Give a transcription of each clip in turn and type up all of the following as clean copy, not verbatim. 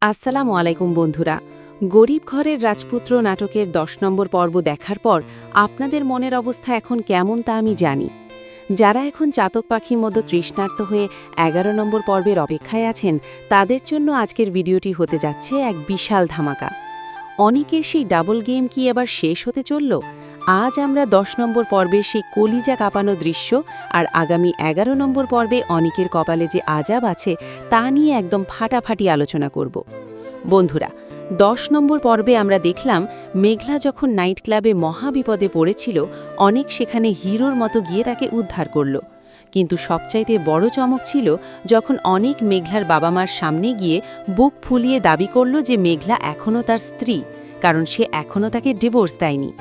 আসসালামু আলাইকুম বন্ধুরা। গরিব ঘরের রাজপুত্র নাটকের ১০ নম্বর পর্ব দেখার পর আপনাদের মনের অবস্থা এখন কেমন তা আমি জানি। যারা এখন চাতক পাখির মতো তৃষ্ণার্ত হয়ে ১১ নম্বর পর্বের অপেক্ষায় আছেন, তাদের জন্য আজকের ভিডিওটি হতে যাচ্ছে এক বিশাল ধামাকা। অনিকের সেই ডাবল গেম কি এবার শেষ হতে চলল? আজ আমরা ১০ নম্বর পর্বের সেই কলিজা কাঁপানো দৃশ্য আর আগামী ১১ নম্বর পর্বে অনিকের কপালে যে আজাব আছে তা নিয়ে একদম ফাটাফাটি আলোচনা করব। বন্ধুরা, ১০ নম্বর পর্বে আমরা দেখলাম মেঘলা যখন নাইট ক্লাবে মহাবিপদে পড়েছিল, অনেক সেখানে হিরোর মতো গিয়ে তাকে উদ্ধার করল। কিন্তু সবচাইতে বড় চমক ছিল যখন অনেক মেঘলার বাবা মার সামনে গিয়ে বুক ফুলিয়ে দাবি করল যে মেঘলা এখনও তার স্ত্রী, কারণ সে এখনও তাকে ডিভোর্স দেয়নি।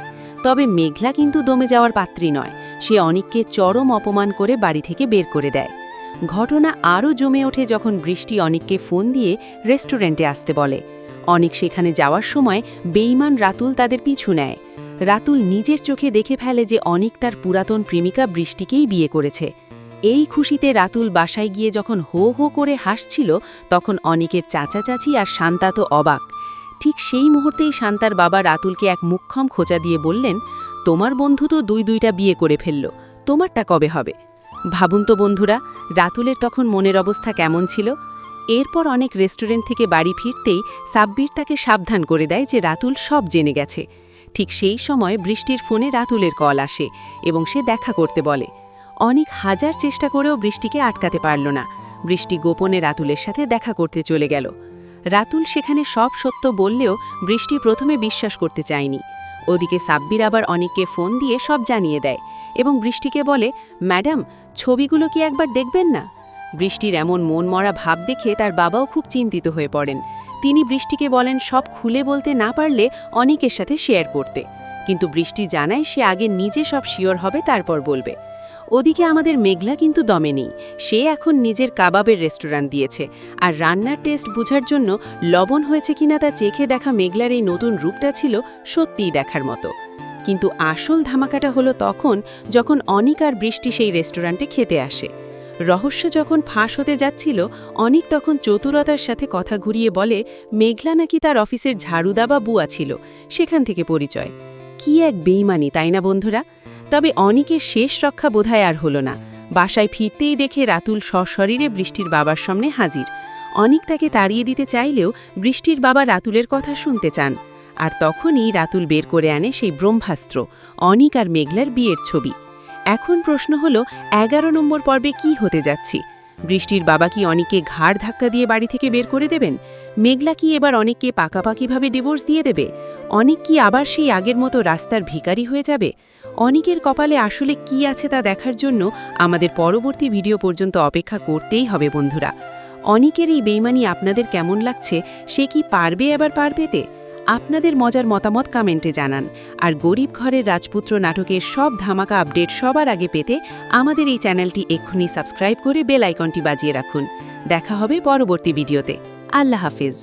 তবে মেঘলা কিন্তু দমে যাওয়ার পাত্রী নয়, সে অনিককে চরম অপমান করে বাড়ি থেকে বের করে দেয়। ঘটনা আরও জমে ওঠে যখন বৃষ্টি অনিককে ফোন দিয়ে রেস্টুরেন্টে আসতে বলে। অনিক সেখানে যাওয়ার সময় বেঈমান রাতুল তাদের পিছু নেয়। রাতুল নিজের চোখে দেখে ফেলে যে অনিক তার পুরাতন প্রেমিকা বৃষ্টিকেই বিয়ে করেছে। এই খুশিতে রাতুল বাসায় গিয়ে যখন হো হো করে হাসছিল, তখন অনিকের চাচা চাচি আর শান্তা তো অবাক। ঠিক সেই মুহূর্তেই শান্তার বাবা রাতুলকে এক মুখ্যম খোঁচা দিয়ে বললেন, তোমার বন্ধু তো দুইটা বিয়ে করে ফেলল, তোমারটা কবে হবে? ভাবুন তো বন্ধুরা, রাতুলের তখন মনের অবস্থা কেমন ছিল। এরপর অনেক রেস্টুরেন্ট থেকে বাড়ি ফিরতেই সাব্বির তাকে সাবধান করে দেয় যে রাতুল সব জেনে গেছে। ঠিক সেই সময় বৃষ্টির ফোনে রাতুলের কল আসে এবং সে দেখা করতে বলে। অনেক হাজার চেষ্টা করেও বৃষ্টিকে আটকাতে পারল না। বৃষ্টি গোপনে রাতুলের সাথে দেখা করতে চলে গেল। রাতুল সেখানে সব সত্য বললেও বৃষ্টি প্রথমে বিশ্বাস করতে চায়নি। ওদিকে সাব্বির আবার অনিককে ফোন দিয়ে সব জানিয়ে দেয় এবং বৃষ্টিকে বলে, ম্যাডাম, ছবিগুলো কি একবার দেখবেন না? বৃষ্টির এমন মনমরা ভাব দেখে তার বাবাও খুব চিন্তিত হয়ে পড়েন। তিনি বৃষ্টিকে বলেন সব খুলে বলতে না পারলে অনিকের সাথে শেয়ার করতে, কিন্তু বৃষ্টি জানায় সে আগে নিজে সব শিওর হবে, তারপর বলবে। ওদিকে আমাদের মেঘলা কিন্তু দমে নেই। সে এখন নিজের কাবাবের রেস্টুরেন্ট দিয়েছে, আর রান্নার টেস্ট বোঝার জন্য লবণ হয়েছে কিনা তা চেখে দেখা মেঘলার এই নতুন রূপটা ছিল সত্যিই দেখার মতো। কিন্তু আসল ধামাকাটা হলো তখন যখন অনিক আর বৃষ্টি সেই রেস্টুরেন্টে খেতে আসে। রহস্য যখন ফাঁস হতে যাচ্ছিল, অনিক তখন চতুরতার সাথে কথা ঘুরিয়ে বলে মেঘলা নাকি তার অফিসের ঝাড়ুদা বা বুয়া ছিল, সেখান থেকে পরিচয়। কি এক বেইমানি, তাই না বন্ধুরা? তবে অনিকের শেষ রক্ষা বোধহয় আর হলো না। বাসায় ফিরতেই দেখে রাতুল সশরীরে বৃষ্টির বাবার সামনে হাজির। অনিক তাকে তাড়িয়ে দিতে চাইলেও বৃষ্টির বাবা রাতুলের কথা শুনতে চান। আর তখনই রাতুল বের করে আনে সেই ব্রহ্মাস্ত্র, অনিক আর মেঘলার বিয়ের ছবি। এখন প্রশ্ন হলো ১১ নম্বর পর্বে কি হতে যাচ্ছি? বৃষ্টির বাবা কি অনিককে ঘাড় ধাক্কা দিয়ে বাড়ি থেকে বের করে দেবেন? মেঘলা কি এবার অনিককে পাকাপাকিভাবে ডিভোর্স দিয়ে দেবে? অনিক কি আবার সেই আগের মতো রাস্তার ভিখারি হয়ে যাবে? অনিকের কপালে আসলে কি আছে তা দেখার জন্য আমাদের পরবর্তী ভিডিও পর্যন্ত অপেক্ষা করতেই হবে বন্ধুরা। অনিকের এই বেইমানি আপনাদের কেমন লাগছে? সে কি পারবে এবার পার পেতে? আপনাদের মজার মতামত কমেন্টে জানান। আর গরিব ঘরের রাজপুত্র নাটকের সব ধামাকা আপডেট সবার আগে পেতে আমাদের এই চ্যানেলটি এক্ষুনি সাবস্ক্রাইব করে বেল আইকনটি বাজিয়ে রাখুন। দেখা হবে পরবর্তী ভিডিওতে। আল্লাহ হাফিজ।